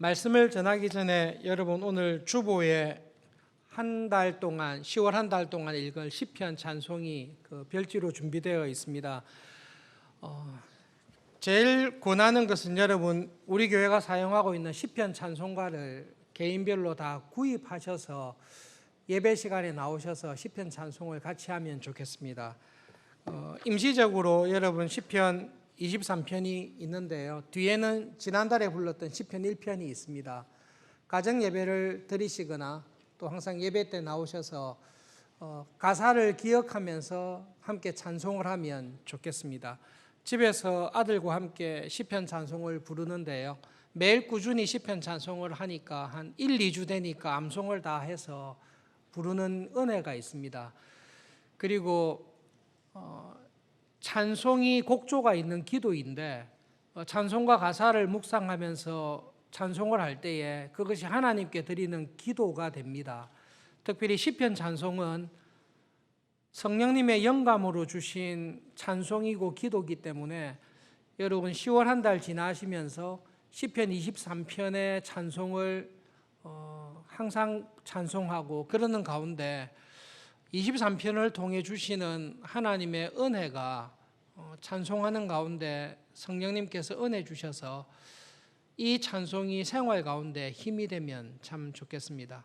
말씀을 전하기 전에 여러분 오늘 주보에 한 달 동안 10월 한 달 동안 읽을 시편 찬송이 별지로 준비되어 있습니다. 제일 권하는 것은 여러분 우리 교회가 사용하고 있는 시편 찬송가를 개인별로 다 구입하셔서 예배 시간에 나오셔서 시편 찬송을 같이 하면 좋겠습니다. 임시적으로 여러분 시편 23편이 있는데요. 뒤에는 지난달에 불렀던 시편 1편이 있습니다. 가정 예배를 드리시거나 또 항상 예배 때 나오셔서 가사를 기억하면서 함께 찬송을 하면 좋겠습니다. 집에서 아들과 함께 시편 찬송을 부르는데요. 매일 꾸준히 시편 찬송을 하니까 한 1, 2주 되니까 암송을 다 해서 부르는 은혜가 있습니다. 그리고 찬송이 곡조가 있는 기도인데 찬송과 가사를 묵상하면서 찬송을 할 때에 그것이 하나님께 드리는 기도가 됩니다. 특별히 시편 찬송은 성령님의 영감으로 주신 찬송이고 기도이기 때문에 여러분 10월 한 달 지나시면서 시편 23편의 찬송을 항상 찬송하고 그러는 가운데 23편을 통해 주시는 하나님의 은혜가 찬송하는 가운데 성령님께서 은혜 주셔서 이 찬송이 생활 가운데 힘이 되면 참 좋겠습니다.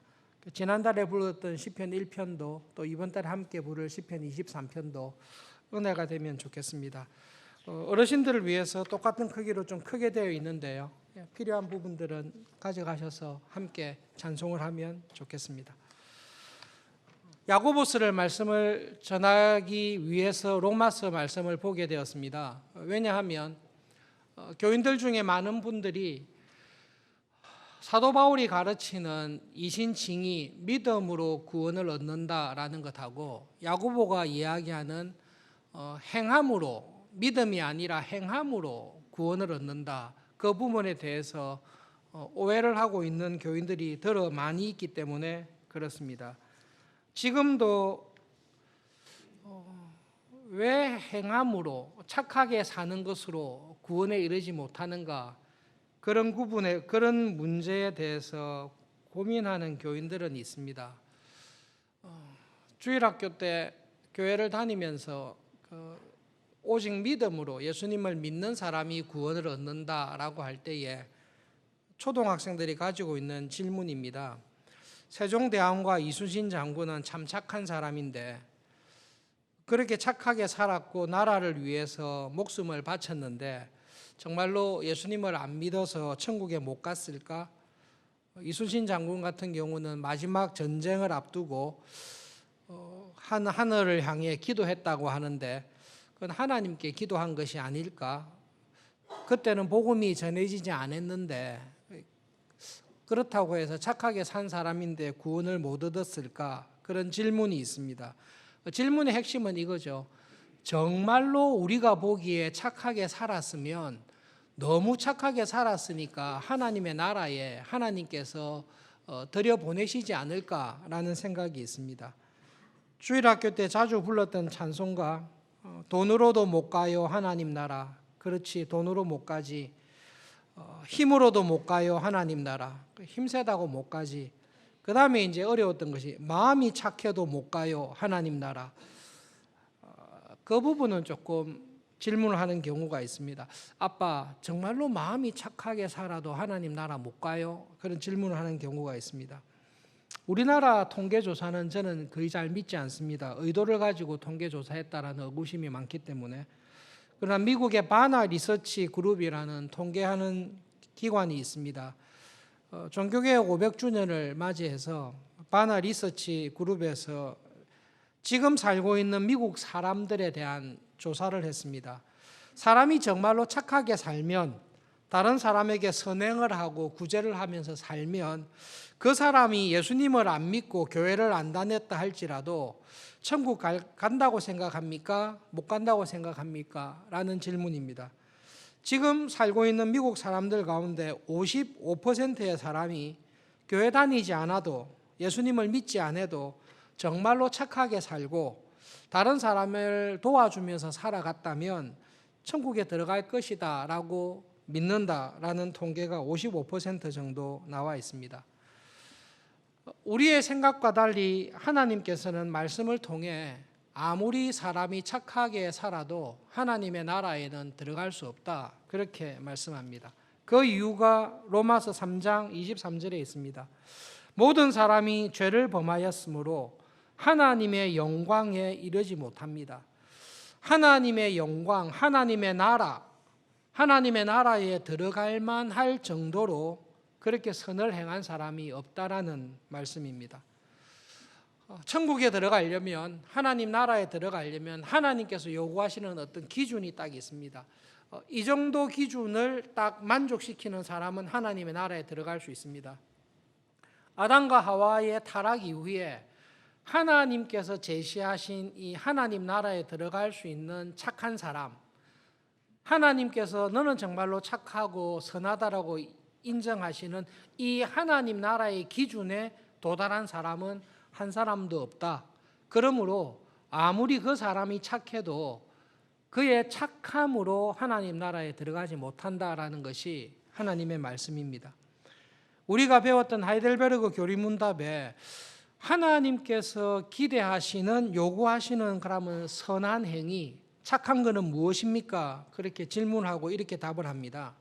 지난달에 불렀던 시편 1편도 또 이번 달에 함께 부를 시편 23편도 은혜가 되면 좋겠습니다. 어르신들을 위해서 똑같은 크기로 좀 크게 되어 있는데요. 필요한 부분들은 가져가셔서 함께 찬송을 하면 좋겠습니다. 야고보서를 말씀을 전하기 위해서 로마서 말씀을 보게 되었습니다. 왜냐하면 교인들 중에 많은 분들이 사도 바울이 가르치는 이신칭의 믿음으로 구원을 얻는다라는 것하고 야고보가 이야기하는 행함으로 믿음이 아니라 행함으로 구원을 얻는다 그 부분에 대해서 오해를 하고 있는 교인들이 더러 많이 있기 때문에 그렇습니다. 지금도 왜 행함으로 착하게 사는 것으로 구원에 이르지 못하는가 그런 문제에 대해서 고민하는 교인들은 있습니다. 주일학교 때 교회를 다니면서 오직 믿음으로 예수님을 믿는 사람이 구원을 얻는다라고 할 때에 초등학생들이 가지고 있는 질문입니다. 세종대왕과 이순신 장군은 참 착한 사람인데 그렇게 착하게 살았고 나라를 위해서 목숨을 바쳤는데 정말로 예수님을 안 믿어서 천국에 못 갔을까? 이순신 장군 같은 경우는 마지막 전쟁을 앞두고 하늘을 향해 기도했다고 하는데 그건 하나님께 기도한 것이 아닐까? 그때는 복음이 전해지지 않았는데 그렇다고 해서 착하게 산 사람인데 구원을 못 얻었을까? 그런 질문이 있습니다. 질문의 핵심은 이거죠. 정말로 우리가 보기에 착하게 살았으면 너무 착하게 살았으니까 하나님의 나라에 하나님께서 들여보내시지 않을까라는 생각이 있습니다. 주일학교 때 자주 불렀던 찬송가 돈으로도 못 가요 하나님 나라. 그렇지 돈으로 못 가지. 힘으로도 못 가요 하나님 나라. 힘세다고 못 가지. 그 다음에 이제 어려웠던 것이 마음이 착해도 못 가요 하나님 나라. 그 부분은 조금 질문을 하는 경우가 있습니다. 아빠 정말로 마음이 착하게 살아도 하나님 나라 못 가요? 그런 질문을 하는 경우가 있습니다. 우리나라 통계조사는 저는 거의 잘 믿지 않습니다. 의도를 가지고 통계조사했다라는 의구심이 많기 때문에. 그러나 미국의 바나 리서치 그룹이라는 통계하는 기관이 있습니다. 종교개혁 500주년을 맞이해서 바나 리서치 그룹에서 지금 살고 있는 미국 사람들에 대한 조사를 했습니다. 사람이 정말로 착하게 살면 다른 사람에게 선행을 하고 구제를 하면서 살면 그 사람이 예수님을 안 믿고 교회를 안 다녔다 할지라도 천국 간다고 생각합니까? 못 간다고 생각합니까? 라는 질문입니다. 지금 살고 있는 미국 사람들 가운데 55%의 사람이 교회 다니지 않아도 예수님을 믿지 않아도 정말로 착하게 살고 다른 사람을 도와주면서 살아갔다면 천국에 들어갈 것이다 라고 믿는다라는 통계가 55% 정도 나와 있습니다. 우리의 생각과 달리 하나님께서는 말씀을 통해 아무리 사람이 착하게 살아도 하나님의 나라에는 들어갈 수 없다, 그렇게 말씀합니다. 그 이유가 로마서 3장 23절에 있습니다. 모든 사람이 죄를 범하였으므로 하나님의 영광에 이르지 못합니다. 하나님의 영광, 하나님의 나라에 들어갈 만할 정도로 그렇게 선을 행한 사람이 없다라는 말씀입니다. 천국에 들어가려면, 하나님 나라에 들어가려면 하나님께서 요구하시는 어떤 기준이 딱 있습니다. 이 정도 기준을 딱 만족시키는 사람은 하나님의 나라에 들어갈 수 있습니다. 아담과 하와의 타락 이후에 하나님께서 제시하신 이 하나님 나라에 들어갈 수 있는 착한 사람, 하나님께서 너는 정말로 착하고 선하다라고 인정하시는 이 하나님 나라의 기준에 도달한 사람은 한 사람도 없다. 그러므로 아무리 그 사람이 착해도 그의 착함으로 하나님 나라에 들어가지 못한다라는 것이 하나님의 말씀입니다. 우리가 배웠던 하이델베르그 교리문답에 하나님께서 기대하시는, 요구하시는 그러면 선한 행위, 착한 것은 무엇입니까? 그렇게 질문하고 이렇게 답을 합니다.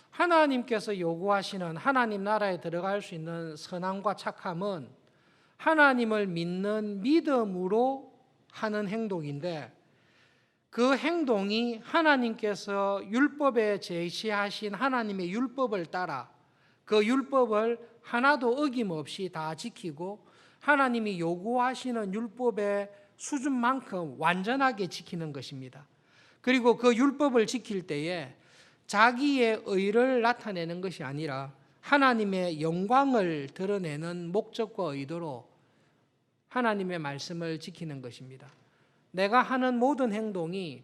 하나님께서 요구하시는 하나님 나라에 들어갈 수 있는 선함과 착함은 하나님을 믿는 믿음으로 하는 행동인데, 그 행동이 하나님께서 율법에 제시하신 하나님의 율법을 따라 그 율법을 하나도 어김없이 다 지키고 하나님이 요구하시는 율법의 수준만큼 완전하게 지키는 것입니다. 그리고 그 율법을 지킬 때에 자기의 의를 나타내는 것이 아니라 하나님의 영광을 드러내는 목적과 의도로 하나님의 말씀을 지키는 것입니다. 내가 하는 모든 행동이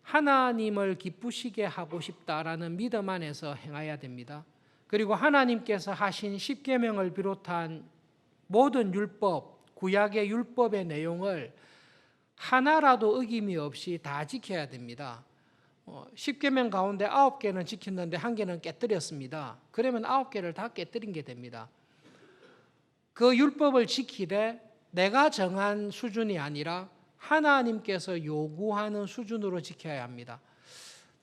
하나님을 기쁘시게 하고 싶다라는 믿음 안에서 행해야 됩니다. 그리고 하나님께서 하신 십계명을 비롯한 모든 율법, 구약의 율법의 내용을 하나라도 어김이 없이 다 지켜야 됩니다. 10계명 가운데 9개는 지켰는데 1개는 깨뜨렸습니다. 그러면 9개를 다 깨뜨린 게 됩니다. 그 율법을 지키되 내가 정한 수준이 아니라 하나님께서 요구하는 수준으로 지켜야 합니다.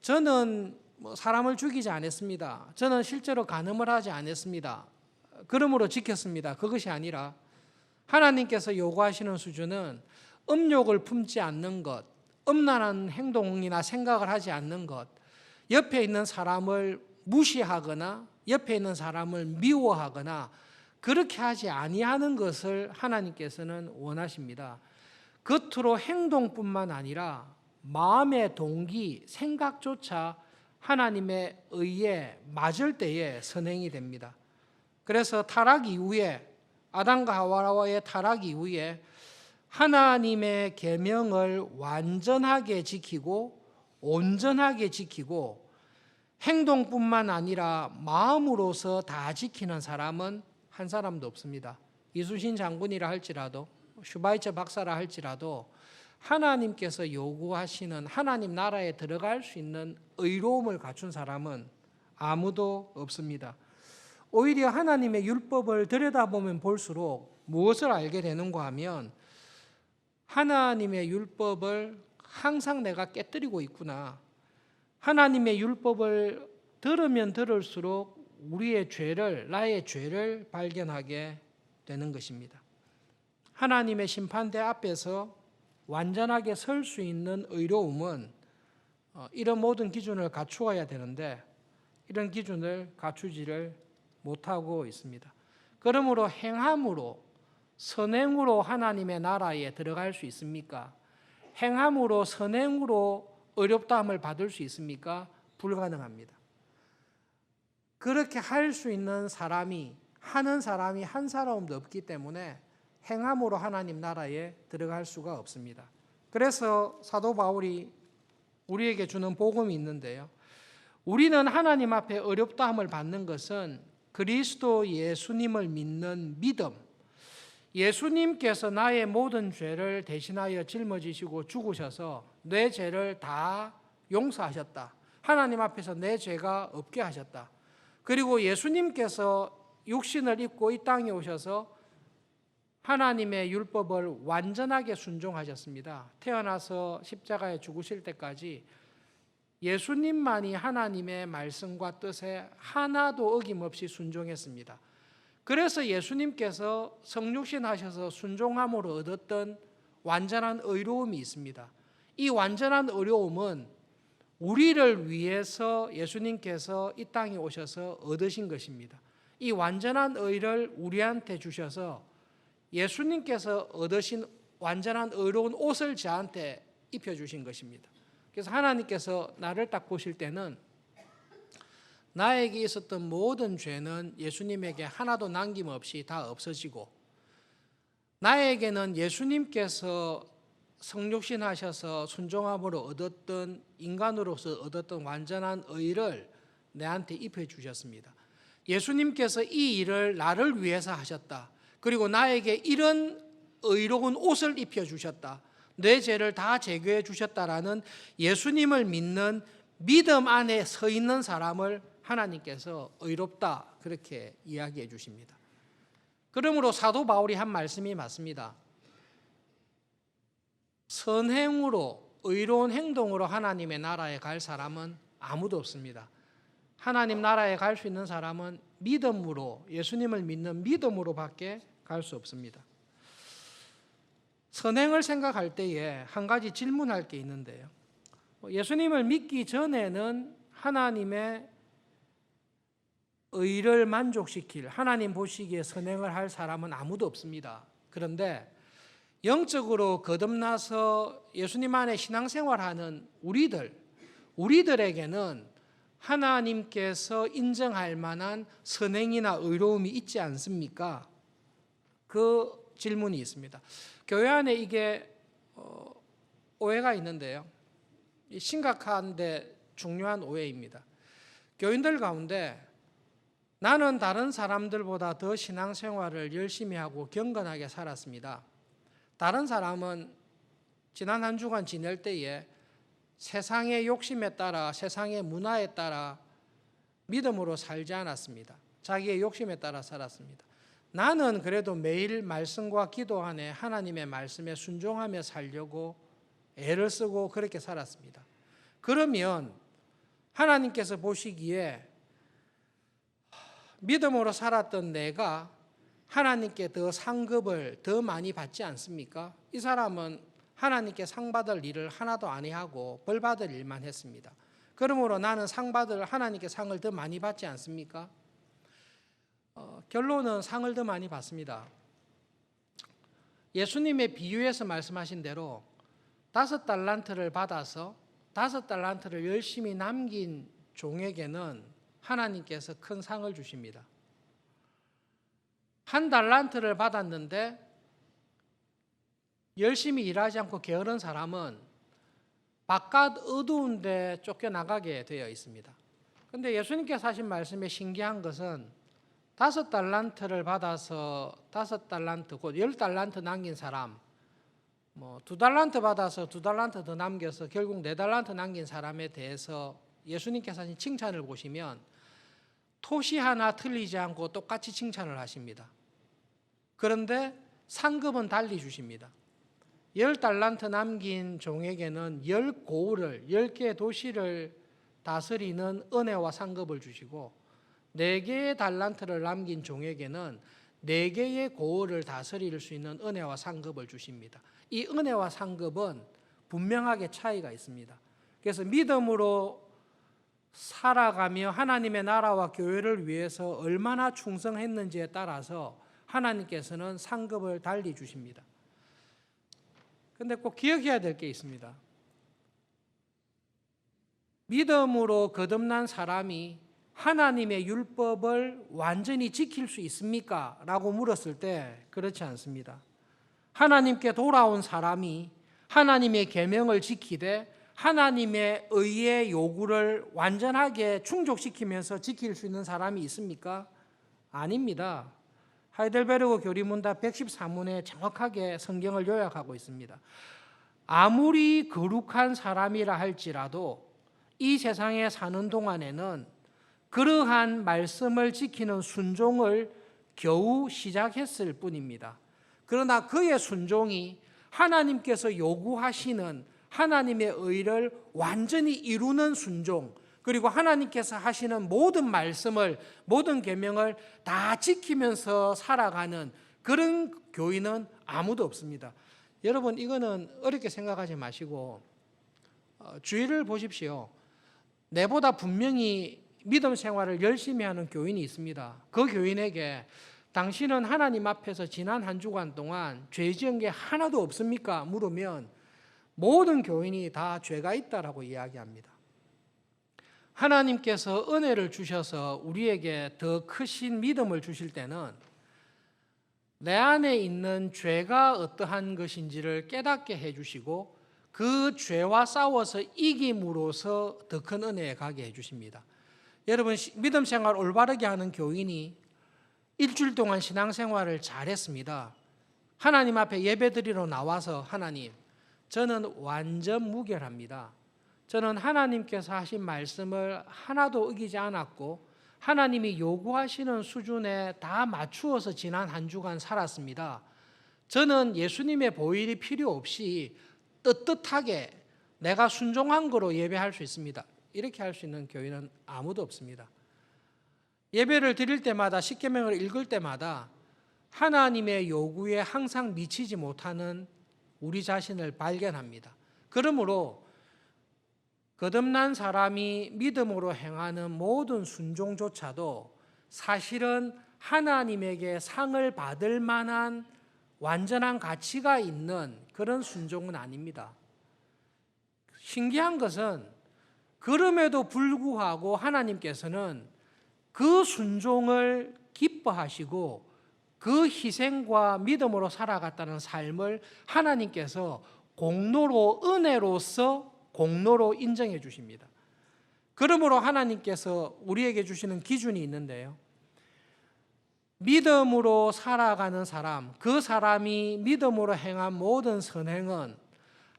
저는 사람을 죽이지 않았습니다. 저는 실제로 간음을 하지 않았습니다. 그러므로 지켰습니다. 그것이 아니라 하나님께서 요구하시는 수준은 음욕을 품지 않는 것, 음란한 행동이나 생각을 하지 않는 것, 옆에 있는 사람을 무시하거나 옆에 있는 사람을 미워하거나 그렇게 하지 아니하는 것을 하나님께서는 원하십니다. 겉으로 행동뿐만 아니라 마음의 동기, 생각조차 하나님의 의에 맞을 때에 선행이 됩니다. 그래서 타락 이후에, 아담과 하와의 타락 이후에 하나님의 계명을 완전하게 지키고 온전하게 지키고 행동뿐만 아니라 마음으로서 다 지키는 사람은 한 사람도 없습니다. 이순신 장군이라 할지라도, 슈바이처 박사라 할지라도 하나님께서 요구하시는 하나님 나라에 들어갈 수 있는 의로움을 갖춘 사람은 아무도 없습니다. 오히려 하나님의 율법을 들여다보면 볼수록 무엇을 알게 되는가 하면 하나님의 율법을 항상 내가 깨뜨리고 있구나. 하나님의 율법을 들으면 들을수록 우리의 죄를, 나의 죄를 발견하게 되는 것입니다. 하나님의 심판대 앞에서 완전하게 설 수 있는 의로움은 이런 모든 기준을 갖추어야 되는데 이런 기준을 갖추지를 못하고 있습니다. 그러므로 행함으로, 선행으로 하나님의 나라에 들어갈 수 있습니까? 행함으로, 선행으로 의롭다함을 받을 수 있습니까? 불가능합니다. 그렇게 할 수 있는 사람이, 하는 사람이 한 사람도 없기 때문에 행함으로 하나님 나라에 들어갈 수가 없습니다. 그래서 사도 바울이 우리에게 주는 복음이 있는데요. 우리는 하나님 앞에 의롭다함을 받는 것은 그리스도 예수님을 믿는 믿음, 예수님께서 나의 모든 죄를 대신하여 짊어지시고 죽으셔서 내 죄를 다 용서하셨다, 하나님 앞에서 내 죄가 없게 하셨다. 그리고 예수님께서 육신을 입고 이 땅에 오셔서 하나님의 율법을 완전하게 순종하셨습니다. 태어나서 십자가에 죽으실 때까지 예수님만이 하나님의 말씀과 뜻에 하나도 어김없이 순종했습니다. 그래서 예수님께서 성육신 하셔서 순종함으로 얻었던 완전한 의로움이 있습니다. 이 완전한 의로움은 우리를 위해서 예수님께서 이 땅에 오셔서 얻으신 것입니다. 이 완전한 의를 우리한테 주셔서 예수님께서 얻으신 완전한 의로운 옷을 저한테 입혀주신 것입니다. 그래서 하나님께서 나를 딱 보실 때는 나에게 있었던 모든 죄는 예수님에게 하나도 남김없이 다 없어지고, 나에게는 예수님께서 성육신 하셔서 순종함으로 얻었던, 인간으로서 얻었던 완전한 의를 내한테 입혀주셨습니다. 예수님께서 이 일을 나를 위해서 하셨다. 그리고 나에게 이런 의로운 옷을 입혀주셨다. 내 죄를 다 제거해 주셨다라는 예수님을 믿는 믿음 안에 서 있는 사람을 하나님께서 의롭다, 그렇게 이야기해 주십니다. 그러므로 사도 바울이 한 말씀이 맞습니다. 선행으로, 의로운 행동으로 하나님의 나라에 갈 사람은 아무도 없습니다. 하나님 나라에 갈 수 있는 사람은 믿음으로, 예수님을 믿는 믿음으로밖에 갈 수 없습니다. 선행을 생각할 때에 한 가지 질문할 게 있는데요. 예수님을 믿기 전에는 하나님의 의를 만족시킬, 하나님 보시기에 선행을 할 사람은 아무도 없습니다. 그런데 영적으로 거듭나서 예수님 안에 신앙생활하는 우리들에게는 하나님께서 인정할 만한 선행이나 의로움이 있지 않습니까? 그 질문이 있습니다. 교회 안에 이게 오해가 있는데요. 심각한데 중요한 오해입니다. 교인들 가운데 나는 다른 사람들보다 더 신앙생활을 열심히 하고 경건하게 살았습니다. 다른 사람은 지난 한 주간 지낼 때에 세상의 욕심에 따라, 세상의 문화에 따라 믿음으로 살지 않았습니다. 자기의 욕심에 따라 살았습니다. 나는 그래도 매일 말씀과 기도 안에 하나님의 말씀에 순종하며 살려고 애를 쓰고 그렇게 살았습니다. 그러면 하나님께서 보시기에 믿음으로 살았던 내가 하나님께 더 상급을 더 많이 받지 않습니까? 이 사람은 하나님께 상 받을 일을 하나도 안 하고 벌 받을 일만 했습니다. 그러므로 나는 하나님께 상을 더 많이 받지 않습니까? 결론은 상을 더 많이 받습니다. 예수님의 비유에서 말씀하신 대로 5달란트를 받아서 5달란트를 열심히 남긴 종에게는 하나님께서 큰 상을 주십니다. 1달란트를 받았는데 열심히 일하지 않고 게으른 사람은 바깥 어두운 데 쫓겨나가게 되어 있습니다. 그런데 예수님께서 하신 말씀에 신기한 것은 5달란트를 받아서 5달란트, 곧 10달란트 남긴 사람, 2달란트 받아서 2달란트 더 남겨서 결국 4달란트 남긴 사람에 대해서 예수님께서 하신 칭찬을 보시면 토시 하나 틀리지 않고 똑같이 칭찬을 하십니다. 그런데 상급은 달리 주십니다. 10달란트 남긴 종에게는 10고을을, 10개의 도시를 다스리는 은혜와 상급을 주시고 4개의 달란트를 남긴 종에게는 4개의 고을을 다스릴 수 있는 은혜와 상급을 주십니다. 이 은혜와 상급은 분명하게 차이가 있습니다. 그래서 믿음으로 살아가며 하나님의 나라와 교회를 위해서 얼마나 충성했는지에 따라서 하나님께서는 상급을 달리 주십니다. 그런데 꼭 기억해야 될 게 있습니다. 믿음으로 거듭난 사람이 하나님의 율법을 완전히 지킬 수 있습니까? 라고 물었을 때 그렇지 않습니다. 하나님께 돌아온 사람이 하나님의 계명을 지키되 하나님의 의의 요구를 완전하게 충족시키면서 지킬 수 있는 사람이 있습니까? 아닙니다. 하이델베르그 교리문답 114문에 정확하게 성경을 요약하고 있습니다. 아무리 거룩한 사람이라 할지라도 이 세상에 사는 동안에는 그러한 말씀을 지키는 순종을 겨우 시작했을 뿐입니다. 그러나 그의 순종이 하나님께서 요구하시는 하나님의 의를 완전히 이루는 순종, 그리고 하나님께서 하시는 모든 말씀을, 모든 계명을 다 지키면서 살아가는 그런 교인은 아무도 없습니다. 여러분, 이거는 어렵게 생각하지 마시고 주위를 보십시오. 내보다 분명히 믿음 생활을 열심히 하는 교인이 있습니다. 그 교인에게 당신은 하나님 앞에서 지난 한 주간 동안 죄 지은 게 하나도 없습니까? 물으면 모든 교인이 다 죄가 있다라고 이야기합니다. 하나님께서 은혜를 주셔서 우리에게 더 크신 믿음을 주실 때는 내 안에 있는 죄가 어떠한 것인지를 깨닫게 해주시고 그 죄와 싸워서 이김으로써 더 큰 은혜에 가게 해주십니다. 여러분, 믿음 생활 올바르게 하는 교인이 일주일 동안 신앙생활을 잘했습니다. 하나님 앞에 예배드리러 나와서 하나님, 저는 완전 무결합니다. 저는 하나님께서 하신 말씀을 하나도 어기지 않았고 하나님이 요구하시는 수준에 다 맞추어서 지난 한 주간 살았습니다. 저는 예수님의 보혈이 필요 없이 떳떳하게 내가 순종한 거로 예배할 수 있습니다. 이렇게 할 수 있는 교인은 아무도 없습니다. 예배를 드릴 때마다, 십계명을 읽을 때마다 하나님의 요구에 항상 미치지 못하는 우리 자신을 발견합니다. 그러므로 거듭난 사람이 믿음으로 행하는 모든 순종조차도 사실은 하나님에게 상을 받을 만한 완전한 가치가 있는 그런 순종은 아닙니다. 신기한 것은 그럼에도 불구하고 하나님께서는 그 순종을 기뻐하시고 그 희생과 믿음으로 살아갔다는 삶을 하나님께서 공로로, 은혜로서 공로로 인정해 주십니다. 그러므로 하나님께서 우리에게 주시는 기준이 있는데요. 믿음으로 살아가는 사람, 그 사람이 믿음으로 행한 모든 선행은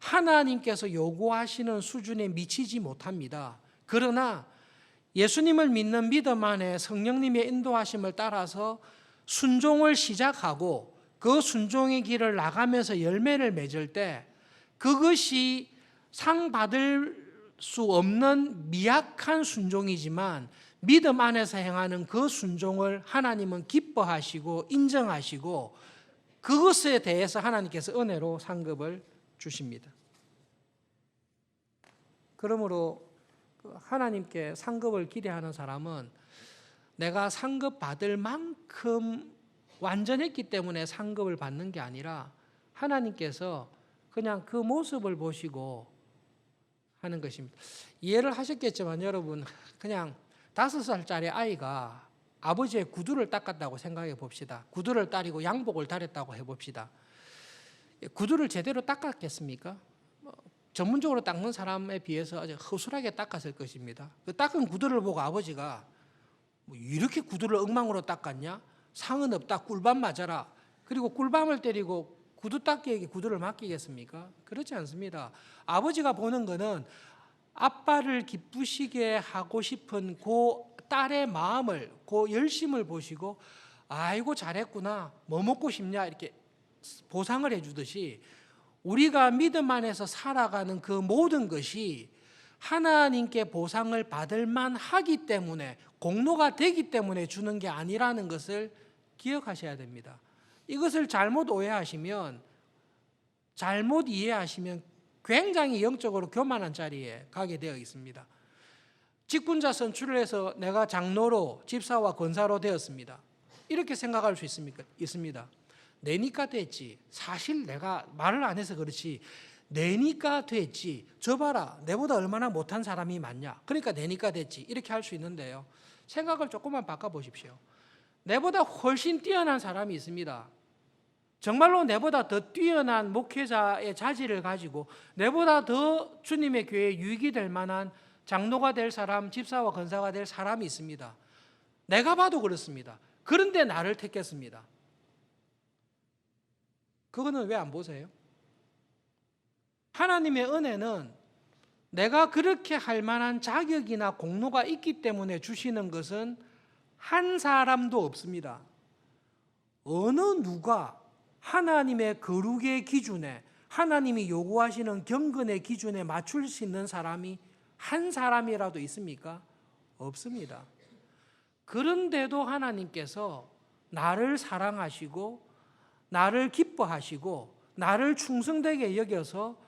하나님께서 요구하시는 수준에 미치지 못합니다. 그러나 예수님을 믿는 믿음 안에 성령님의 인도하심을 따라서 순종을 시작하고 그 순종의 길을 나가면서 열매를 맺을 때 그것이 상 받을 수 없는 미약한 순종이지만 믿음 안에서 행하는 그 순종을 하나님은 기뻐하시고 인정하시고 그것에 대해서 하나님께서 은혜로 상급을 주십니다. 그러므로 하나님께 상급을 기대하는 사람은 내가 상급 받을 만큼 완전했기 때문에 상급을 받는 게 아니라 하나님께서 그냥 그 모습을 보시고 하는 것입니다. 이해를 하셨겠지만 여러분, 그냥 5살짜리 아이가 아버지의 구두를 닦았다고 생각해 봅시다. 구두를 따리고 양복을 다렸다고 해봅시다. 구두를 제대로 닦았겠습니까? 전문적으로 닦는 사람에 비해서 아주 허술하게 닦았을 것입니다. 그 닦은 구두를 보고 아버지가 이렇게 구두를 엉망으로 닦았냐? 상은 없다, 꿀밤 맞아라. 그리고 꿀밤을 때리고 구두 닦기에게 구두를 맡기겠습니까? 그렇지 않습니다. 아버지가 보는 거는 아빠를 기쁘시게 하고 싶은 그 딸의 마음을, 그 열심을 보시고 아이고 잘했구나, 뭐 먹고 싶냐 이렇게 보상을 해주듯이 우리가 믿음 안에서 살아가는 그 모든 것이 하나님께 보상을 받을 만하기 때문에, 공로가 되기 때문에 주는 게 아니라는 것을 기억하셔야 됩니다. 이것을 잘못 오해하시면, 잘못 이해하시면 굉장히 영적으로 교만한 자리에 가게 되어 있습니다. 직분자 선출을 해서 내가 장로로, 집사와 권사로 되었습니다. 이렇게 생각할 수 있습니다. 내니까 됐지. 사실 내가 말을 안 해서 그렇지. 내니까 됐지. 저 봐라, 내보다 얼마나 못한 사람이 많냐. 그러니까 내니까 됐지. 이렇게 할 수 있는데요. 생각을 조금만 바꿔보십시오. 내보다 훨씬 뛰어난 사람이 있습니다. 정말로 내보다 더 뛰어난 목회자의 자질을 가지고 내보다 더 주님의 교회에 유익이 될 만한 장로가 될 사람, 집사와 권사가 될 사람이 있습니다. 내가 봐도 그렇습니다. 그런데 나를 택했습니다. 그거는 왜 안 보세요? 하나님의 은혜는 내가 그렇게 할 만한 자격이나 공로가 있기 때문에 주시는 것은 한 사람도 없습니다. 어느 누가 하나님의 거룩의 기준에, 하나님이 요구하시는 경건의 기준에 맞출 수 있는 사람이 한 사람이라도 있습니까? 없습니다. 그런데도 하나님께서 나를 사랑하시고 나를 기뻐하시고 나를 충성되게 여겨서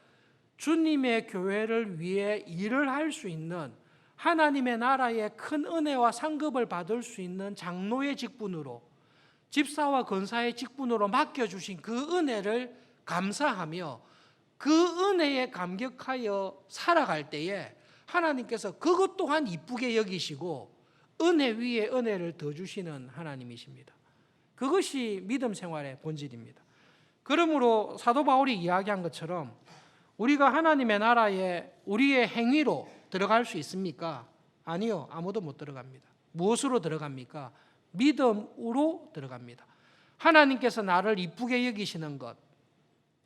주님의 교회를 위해 일을 할 수 있는, 하나님의 나라의 큰 은혜와 상급을 받을 수 있는 장로의 직분으로, 집사와 권사의 직분으로 맡겨주신 그 은혜를 감사하며 그 은혜에 감격하여 살아갈 때에 하나님께서 그것 또한 이쁘게 여기시고 은혜 위에 은혜를 더 주시는 하나님이십니다. 그것이 믿음 생활의 본질입니다. 그러므로 사도 바울이 이야기한 것처럼 우리가 하나님의 나라에 우리의 행위로 들어갈 수 있습니까? 아니요, 아무도 못 들어갑니다. 무엇으로 들어갑니까? 믿음으로 들어갑니다. 하나님께서 나를 이쁘게 여기시는 것,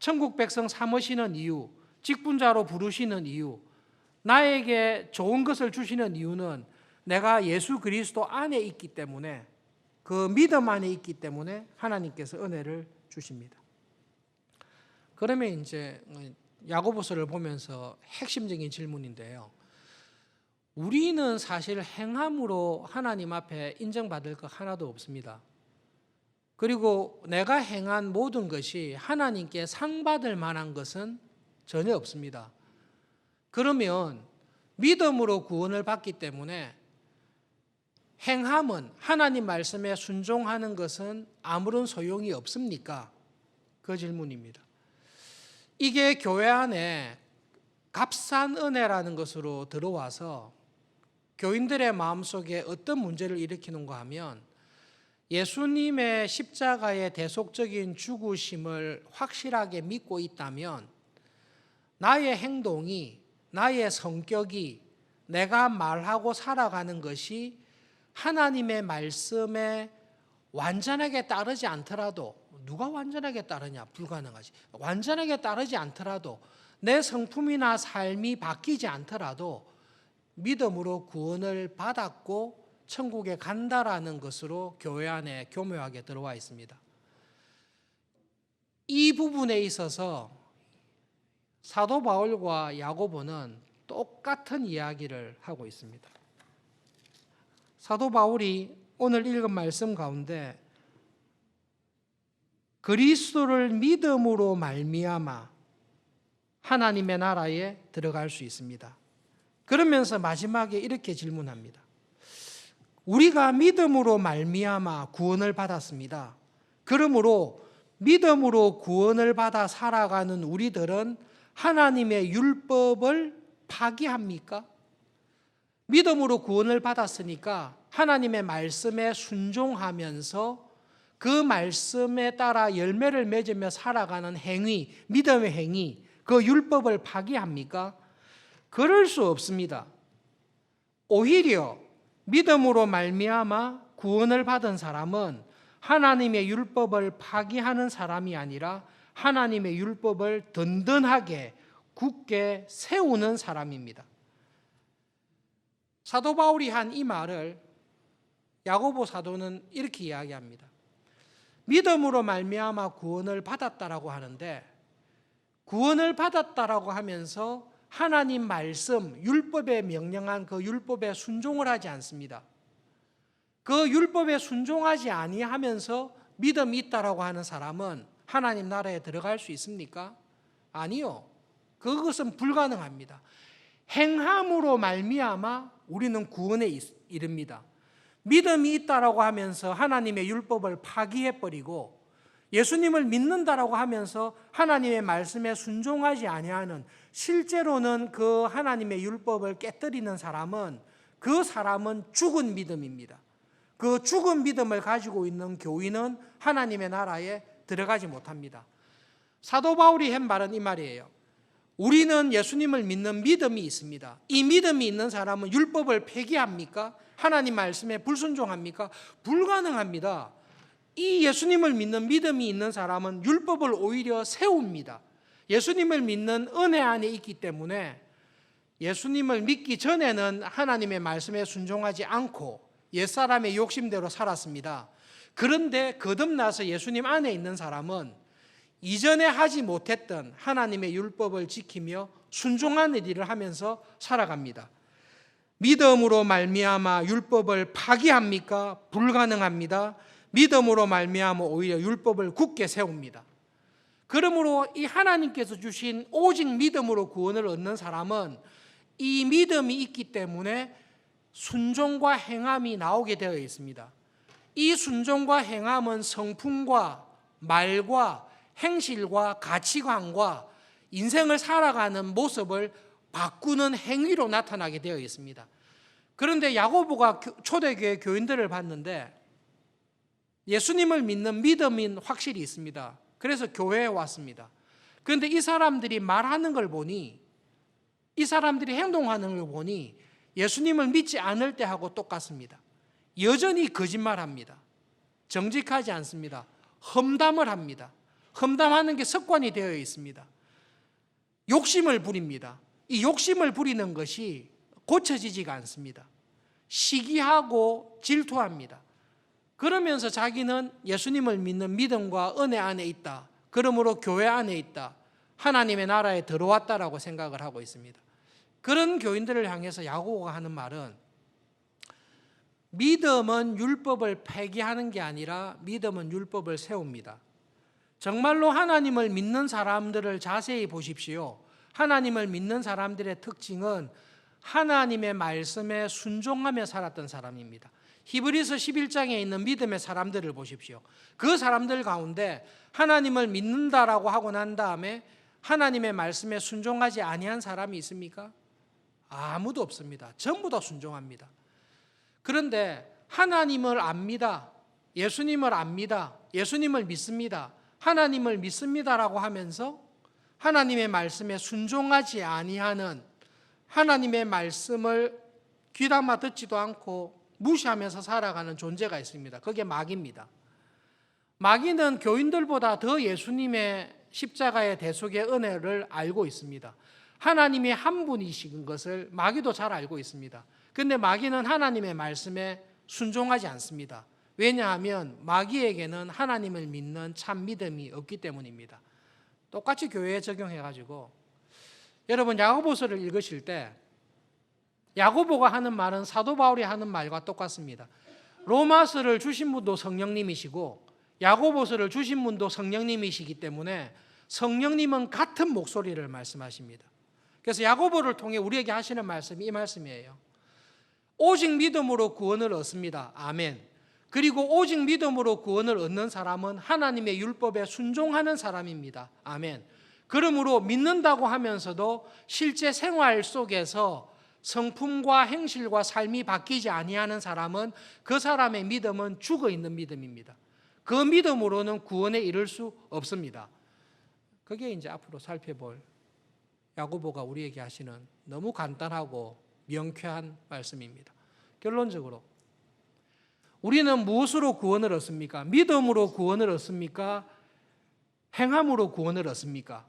천국 백성 삼으시는 이유, 직분자로 부르시는 이유, 나에게 좋은 것을 주시는 이유는 내가 예수 그리스도 안에 있기 때문에, 그 믿음 안에 있기 때문에 하나님께서 은혜를 주십니다. 그러면 이제 야고보서를 보면서 핵심적인 질문인데요. 우리는 사실 행함으로 하나님 앞에 인정받을 것 하나도 없습니다. 그리고 내가 행한 모든 것이 하나님께 상 받을 만한 것은 전혀 없습니다. 그러면 믿음으로 구원을 받기 때문에 행함은, 하나님 말씀에 순종하는 것은 아무런 소용이 없습니까? 그 질문입니다. 이게 교회 안에 값싼 은혜라는 것으로 들어와서 교인들의 마음속에 어떤 문제를 일으키는가 하면, 예수님의 십자가의 대속적인 죽으심을 확실하게 믿고 있다면 나의 행동이, 나의 성격이, 내가 말하고 살아가는 것이 하나님의 말씀에 완전하게 따르지 않더라도, 누가 완전하게 따르냐? 불가능하지. 완전하게 따르지 않더라도, 내 성품이나 삶이 바뀌지 않더라도 믿음으로 구원을 받았고 천국에 간다라는 것으로 교회 안에 교묘하게 들어와 있습니다. 이 부분에 있어서 사도 바울과 야고보는 똑같은 이야기를 하고 있습니다. 사도 바울이 오늘 읽은 말씀 가운데 그리스도를 믿음으로 말미암아 하나님의 나라에 들어갈 수 있습니다. 그러면서 마지막에 이렇게 질문합니다. 우리가 믿음으로 말미암아 구원을 받았습니다. 그러므로 믿음으로 구원을 받아 살아가는 우리들은 하나님의 율법을 파기합니까? 믿음으로 구원을 받았으니까 하나님의 말씀에 순종하면서 그 말씀에 따라 열매를 맺으며 살아가는 행위, 믿음의 행위, 그 율법을 파기합니까? 그럴 수 없습니다. 오히려 믿음으로 말미암아 구원을 받은 사람은 하나님의 율법을 파기하는 사람이 아니라 하나님의 율법을 든든하게 굳게 세우는 사람입니다. 사도 바울이 한 이 말을 야고보 사도는 이렇게 이야기합니다. 믿음으로 말미암아 구원을 받았다라고 하는데, 구원을 받았다라고 하면서 하나님 말씀, 율법에 명령한 그 율법에 순종을 하지 않습니다. 그 율법에 순종하지 아니하면서 믿음이 있다라고 하는 사람은 하나님 나라에 들어갈 수 있습니까? 아니요. 그것은 불가능합니다. 행함으로 말미암아 우리는 구원에 이릅니다. 믿음이 있다라고 하면서 하나님의 율법을 파기해버리고 예수님을 믿는다라고 하면서 하나님의 말씀에 순종하지 아니하는, 실제로는 그 하나님의 율법을 깨뜨리는 사람은, 그 사람은 죽은 믿음입니다. 그 죽은 믿음을 가지고 있는 교인은 하나님의 나라에 들어가지 못합니다. 사도 바울이 한 말은 이 말이에요. 우리는 예수님을 믿는 믿음이 있습니다. 이 믿음이 있는 사람은 율법을 폐기합니까? 하나님 말씀에 불순종합니까? 불가능합니다. 이 예수님을 믿는 믿음이 있는 사람은 율법을 오히려 세웁니다. 예수님을 믿는 은혜 안에 있기 때문에 예수님을 믿기 전에는 하나님의 말씀에 순종하지 않고 옛사람의 욕심대로 살았습니다. 그런데 거듭나서 예수님 안에 있는 사람은 이전에 하지 못했던 하나님의 율법을 지키며 순종하는 일을 하면서 살아갑니다. 믿음으로 말미암아 율법을 파기합니까? 불가능합니다. 믿음으로 말미암아 오히려 율법을 굳게 세웁니다. 그러므로 이 하나님께서 주신 오직 믿음으로 구원을 얻는 사람은 이 믿음이 있기 때문에 순종과 행함이 나오게 되어 있습니다. 이 순종과 행함은 성품과 말과 행실과 가치관과 인생을 살아가는 모습을 바꾸는 행위로 나타나게 되어 있습니다. 그런데 야고보가 초대교회 교인들을 봤는데 예수님을 믿는 믿음이 확실히 있습니다. 그래서 교회에 왔습니다. 그런데 이 사람들이 말하는 걸 보니, 이 사람들이 행동하는 걸 보니 예수님을 믿지 않을 때하고 똑같습니다. 여전히 거짓말합니다. 정직하지 않습니다. 험담을 합니다. 험담하는 게 습관이 되어 있습니다. 욕심을 부립니다. 이 욕심을 부리는 것이 고쳐지지가 않습니다. 시기하고 질투합니다. 그러면서 자기는 예수님을 믿는 믿음과 은혜 안에 있다. 그러므로 교회 안에 있다. 하나님의 나라에 들어왔다라고 생각을 하고 있습니다. 그런 교인들을 향해서 야고보가 하는 말은 믿음은 율법을 폐기하는 게 아니라 믿음은 율법을 세웁니다. 정말로 하나님을 믿는 사람들을 자세히 보십시오. 하나님을 믿는 사람들의 특징은 하나님의 말씀에 순종하며 살았던 사람입니다. 히브리서 11장에 있는 믿음의 사람들을 보십시오. 그 사람들 가운데 하나님을 믿는다라고 하고 난 다음에 하나님의 말씀에 순종하지 아니한 사람이 있습니까? 아무도 없습니다. 전부 다 순종합니다. 그런데 하나님을 압니다. 예수님을 압니다. 예수님을 믿습니다. 하나님을 믿습니다라고 하면서 하나님의 말씀에 순종하지 아니하는, 하나님의 말씀을 귀담아 듣지도 않고 무시하면서 살아가는 존재가 있습니다. 그게 마귀입니다. 마귀는 교인들보다 더 예수님의 십자가의 대속의 은혜를 알고 있습니다. 하나님이 한 분이신 것을 마귀도 잘 알고 있습니다. 그런데 마귀는 하나님의 말씀에 순종하지 않습니다. 왜냐하면 마귀에게는 하나님을 믿는 참 믿음이 없기 때문입니다. 똑같이 교회에 적용해가지고 여러분 야고보서를 읽으실 때 야고보가 하는 말은 사도 바울이 하는 말과 똑같습니다. 로마서를 주신 분도 성령님이시고 야고보서를 주신 분도 성령님이시기 때문에 성령님은 같은 목소리를 말씀하십니다. 그래서 야고보를 통해 우리에게 하시는 말씀이 이 말씀이에요. 오직 믿음으로 구원을 얻습니다. 아멘. 그리고 오직 믿음으로 구원을 얻는 사람은 하나님의 율법에 순종하는 사람입니다. 아멘. 그러므로 믿는다고 하면서도 실제 생활 속에서 성품과 행실과 삶이 바뀌지 아니하는 사람은 그 사람의 믿음은 죽어있는 믿음입니다. 그 믿음으로는 구원에 이를 수 없습니다. 그게 이제 앞으로 살펴볼 야고보가 우리에게 하시는 너무 간단하고 명쾌한 말씀입니다. 결론적으로 우리는 무엇으로 구원을 얻습니까? 믿음으로 구원을 얻습니까? 행함으로 구원을 얻습니까?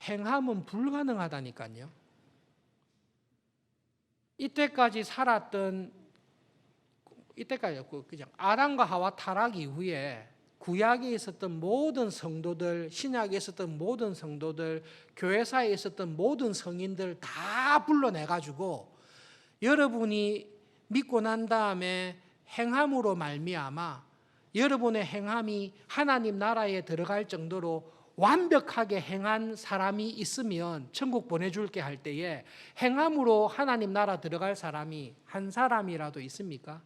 행함은 불가능하다니까요. 이때까지 살았던, 이때까지 그냥 아담과 하와 타락 이후에 구약에 있었던 모든 성도들, 신약에 있었던 모든 성도들, 교회사에 있었던 모든 성인들 다 불러내가지고 여러분이 믿고 난 다음에 행함으로 말미암아 여러분의 행함이 하나님 나라에 들어갈 정도로 완벽하게 행한 사람이 있으면 천국 보내줄게 할 때에 행함으로 하나님 나라 들어갈 사람이 한 사람이라도 있습니까?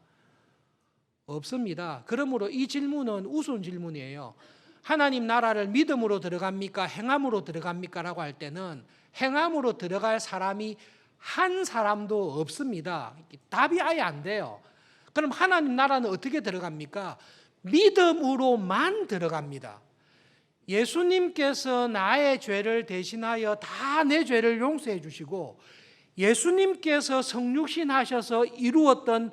없습니다. 그러므로 이 질문은 우스운 질문이에요. 하나님 나라를 믿음으로 들어갑니까? 행함으로 들어갑니까? 라고 할 때는 행함으로 들어갈 사람이 한 사람도 없습니다. 답이 아예 안 돼요. 그럼 하나님 나라는 어떻게 들어갑니까? 믿음으로만 들어갑니다. 예수님께서 나의 죄를 대신하여 다 내 죄를 용서해 주시고 예수님께서 성육신 하셔서 이루었던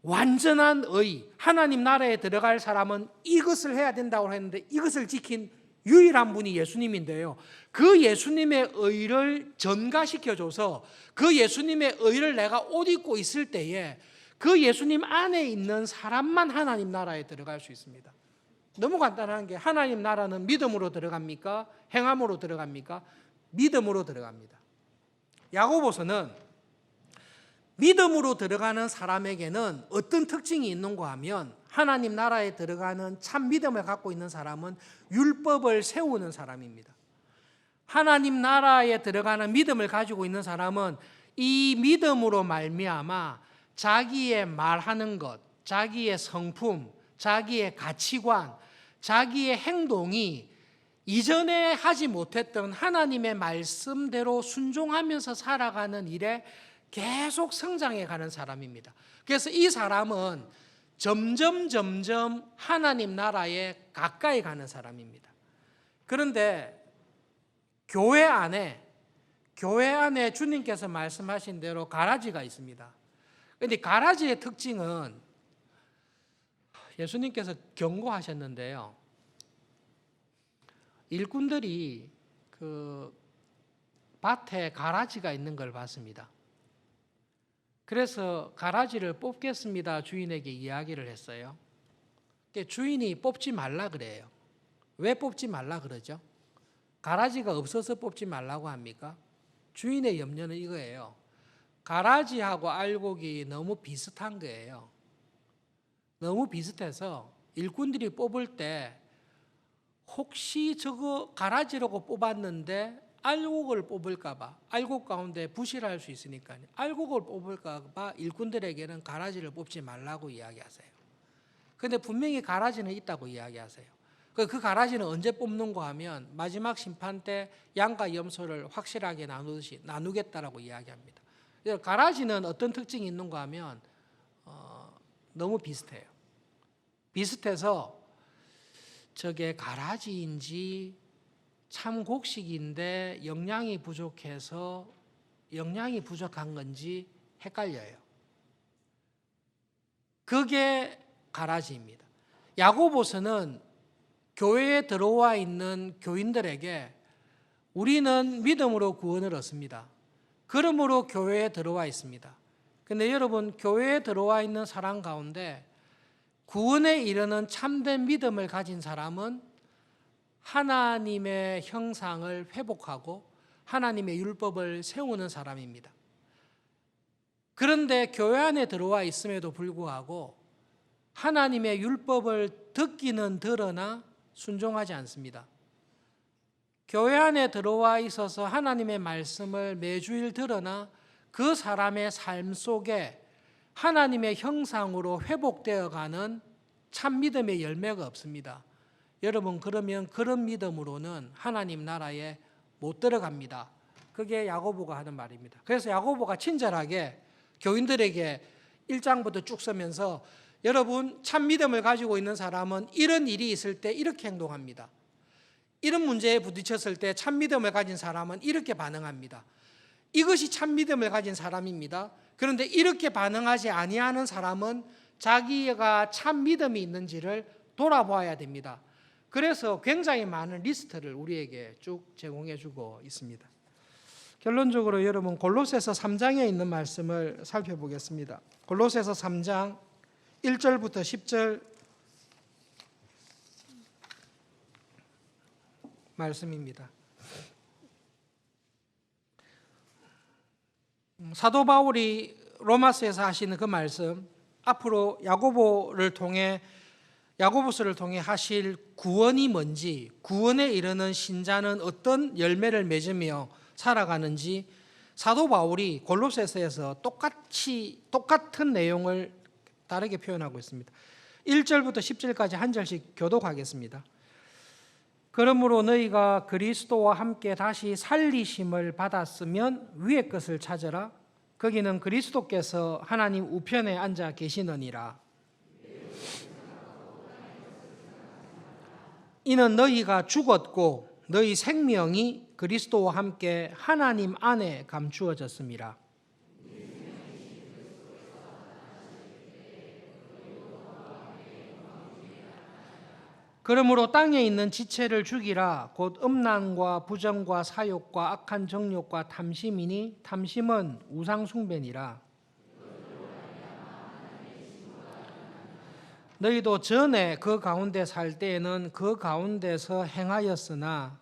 완전한 의, 하나님 나라에 들어갈 사람은 이것을 해야 된다고 했는데 이것을 지킨 유일한 분이 예수님인데요. 그 예수님의 의를 전가시켜줘서 그 예수님의 의를 내가 옷 입고 있을 때에 그 예수님 안에 있는 사람만 하나님 나라에 들어갈 수 있습니다. 너무 간단한 게 하나님 나라는 믿음으로 들어갑니까? 행함으로 들어갑니까? 믿음으로 들어갑니다. 야고보서는 믿음으로 들어가는 사람에게는 어떤 특징이 있는가 하면 하나님 나라에 들어가는 참 믿음을 갖고 있는 사람은 율법을 세우는 사람입니다. 하나님 나라에 들어가는 믿음을 가지고 있는 사람은 이 믿음으로 말미암아 자기의 말하는 것, 자기의 성품, 자기의 가치관, 자기의 행동이 이전에 하지 못했던 하나님의 말씀대로 순종하면서 살아가는 일에 계속 성장해 가는 사람입니다. 그래서 이 사람은 점점 하나님 나라에 가까이 가는 사람입니다. 그런데 교회 안에 주님께서 말씀하신 대로 가라지가 있습니다. 그런데 가라지의 특징은 예수님께서 경고하셨는데요. 일꾼들이 그 밭에 가라지가 있는 걸 봤습니다. 그래서 가라지를 뽑겠습니다. 주인에게 이야기를 했어요. 주인이 뽑지 말라 그래요. 왜 뽑지 말라 그러죠? 가라지가 없어서 뽑지 말라고 합니까? 주인의 염려는 이거예요. 가라지하고 알곡이 너무 비슷한 거예요. 너무 비슷해서 일꾼들이 뽑을 때 혹시 저거 가라지라고 뽑았는데 알곡을 뽑을까 봐, 알곡 가운데 부실할 수 있으니까 알곡을 뽑을까 봐 일꾼들에게는 가라지를 뽑지 말라고 이야기하세요. 그런데 분명히 가라지는 있다고 이야기하세요. 그 가라지는 언제 뽑는가 하면 마지막 심판 때 양과 염소를 확실하게 나누듯이 나누겠다라고 이야기합니다. 가라지는 어떤 특징이 있는가 하면 너무 비슷해요. 비슷해서 저게 가라지인지 참 곡식인데 영양이 부족해서 영양이 부족한 건지 헷갈려요. 그게 가라지입니다. 야고보서는 교회에 들어와 있는 교인들에게 우리는 믿음으로 구원을 얻습니다. 그러므로 교회에 들어와 있습니다. 그런데 여러분, 교회에 들어와 있는 사람 가운데 구원에 이르는 참된 믿음을 가진 사람은 하나님의 형상을 회복하고 하나님의 율법을 세우는 사람입니다. 그런데 교회 안에 들어와 있음에도 불구하고 하나님의 율법을 듣기는 들으나 순종하지 않습니다. 교회 안에 들어와 있어서 하나님의 말씀을 매주일 들으나 그 사람의 삶 속에 하나님의 형상으로 회복되어 가는 참 믿음의 열매가 없습니다. 여러분, 그러면 그런 믿음으로는 하나님 나라에 못 들어갑니다. 그게 야고보가 하는 말입니다. 그래서 야고보가 친절하게 교인들에게 1장부터 쭉 쓰면서 여러분, 참 믿음을 가지고 있는 사람은 이런 일이 있을 때 이렇게 행동합니다. 이런 문제에 부딪혔을 때 참 믿음을 가진 사람은 이렇게 반응합니다. 이것이 참 믿음을 가진 사람입니다. 그런데 이렇게 반응하지 아니하는 사람은 자기가 참 믿음이 있는지를 돌아보아야 됩니다. 그래서 굉장히 많은 리스트를 우리에게 쭉 제공해 주고 있습니다. 결론적으로 여러분, 골로새서 3장에 있는 말씀을 살펴보겠습니다. 골로새서 3장 1절부터 10절 말씀입니다. 사도 바울이 로마서에서 하시는 그 말씀, 앞으로 야고보서를 통해 하실 구원이 뭔지, 구원에 이르는 신자는 어떤 열매를 맺으며 살아가는지 사도 바울이 골로새서에서 똑같은 내용을 다르게 표현하고 있습니다. 1절부터 10절까지 한 절씩 교독하겠습니다. 그러므로 너희가 그리스도와 함께 다시 살리심을 받았으면 위의 것을 찾으라. 거기는 그리스도께서 하나님 우편에 앉아 계시느니라. 이는 너희가 죽었고 너희 생명이 그리스도와 함께 하나님 안에 감추어졌음이라. 그러므로 땅에 있는 지체를 죽이라. 곧 음란과 부정과 사욕과 악한 정욕과 탐심이니 탐심은 우상 숭배니라. 너희도 전에 그 가운데 살 때에는 그 가운데서 행하였으나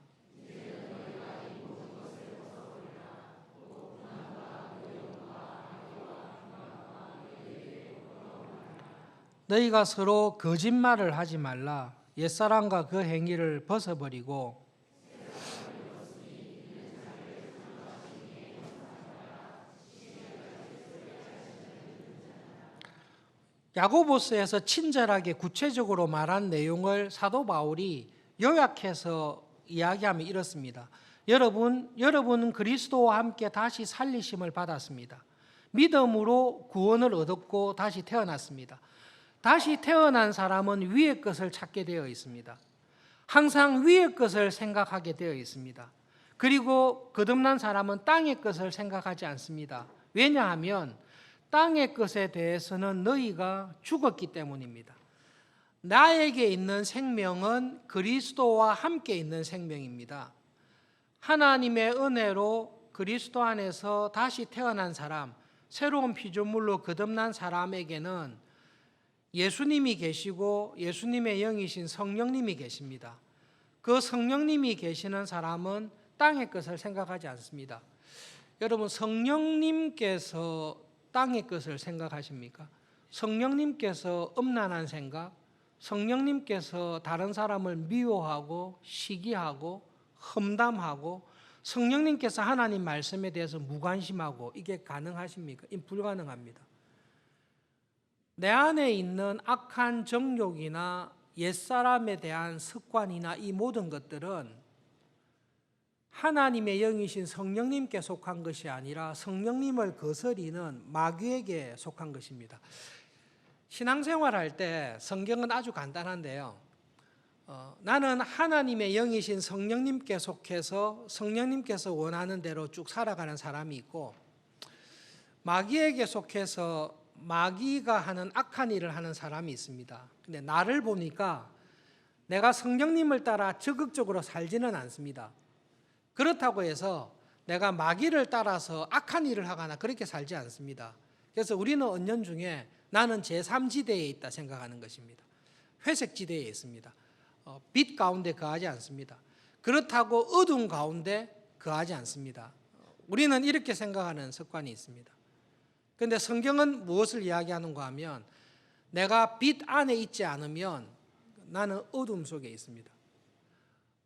너희가 서로 거짓말을 하지 말라. 옛사람과 그 행위를 벗어버리고 야고보서에서 친절하게 구체적으로 말한 내용을 사도 바울이 요약해서 이야기하면 이렇습니다. 여러분은 그리스도와 함께 다시 살리심을 받았습니다. 믿음으로 구원을 얻었고 다시 태어났습니다. 다시 태어난 사람은 위의 것을 찾게 되어 있습니다. 항상 위의 것을 생각하게 되어 있습니다. 그리고 거듭난 사람은 땅의 것을 생각하지 않습니다. 왜냐하면 땅의 것에 대해서는 너희가 죽었기 때문입니다. 나에게 있는 생명은 그리스도와 함께 있는 생명입니다. 하나님의 은혜로 그리스도 안에서 다시 태어난 사람, 새로운 피조물로 거듭난 사람에게는 예수님이 계시고 예수님의 영이신 성령님이 계십니다. 그 성령님이 계시는 사람은 땅의 것을 생각하지 않습니다. 여러분, 성령님께서 땅의 것을 생각하십니까? 성령님께서 음란한 생각, 성령님께서 다른 사람을 미워하고 시기하고 험담하고 성령님께서 하나님 말씀에 대해서 무관심하고 이게 가능하십니까? 불가능합니다. 내 안에 있는 악한 정욕이나 옛사람에 대한 습관이나 이 모든 것들은 하나님의 영이신 성령님께 속한 것이 아니라 성령님을 거스리는 마귀에게 속한 것입니다. 신앙생활할 때 성경은 아주 간단한데요. 나는 하나님의 영이신 성령님께 속해서 성령님께서 원하는 대로 쭉 살아가는 사람이 있고, 마귀에게 속해서 마귀가 하는 악한 일을 하는 사람이 있습니다. 근데 나를 보니까 내가 성령님을 따라 적극적으로 살지는 않습니다. 그렇다고 해서 내가 마귀를 따라서 악한 일을 하거나 그렇게 살지 않습니다. 그래서 우리는 은연중에 나는 제3지대에 있다 생각하는 것입니다. 회색 지대에 있습니다. 빛 가운데 거하지 않습니다. 그렇다고 어두운 가운데 거하지 않습니다. 우리는 이렇게 생각하는 습관이 있습니다. 그런데 성경은 무엇을 이야기하는가 하면 내가 빛 안에 있지 않으면 나는 어둠 속에 있습니다.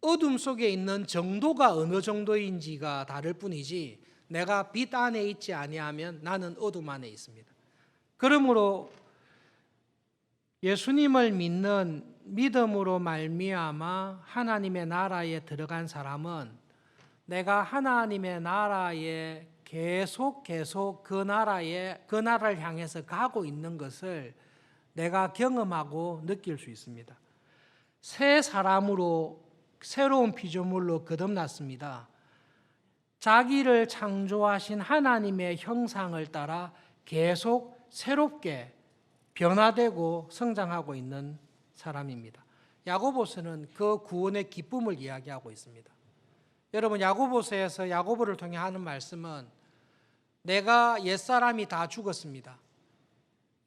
어둠 속에 있는 정도가 어느 정도인지가 다를 뿐이지 내가 빛 안에 있지 아니하면 나는 어둠 안에 있습니다. 그러므로 예수님을 믿는 믿음으로 말미암아 하나님의 나라에 들어간 사람은 내가 하나님의 나라에 계속 그 나라를 향해서 가고 있는 것을 내가 경험하고 느낄 수 있습니다. 새 사람으로 새로운 피조물로 거듭났습니다. 자기를 창조하신 하나님의 형상을 따라 계속 새롭게 변화되고 성장하고 있는 사람입니다. 야고보서는 그 구원의 기쁨을 이야기하고 있습니다. 여러분, 야고보서에서 야고보를 통해 하는 말씀은 내가 옛사람이 다 죽었습니다.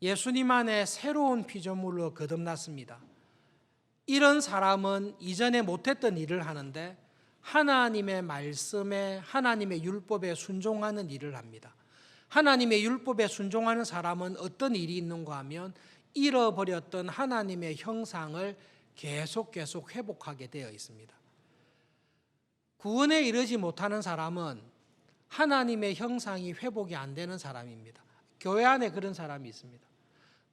예수님 안에 새로운 피조물로 거듭났습니다. 이런 사람은 이전에 못했던 일을 하는데 하나님의 말씀에 하나님의 율법에 순종하는 일을 합니다. 하나님의 율법에 순종하는 사람은 어떤 일이 있는가 하면 잃어버렸던 하나님의 형상을 계속 회복하게 되어 있습니다. 구원에 이르지 못하는 사람은 하나님의 형상이 회복이 안 되는 사람입니다. 교회 안에 그런 사람이 있습니다.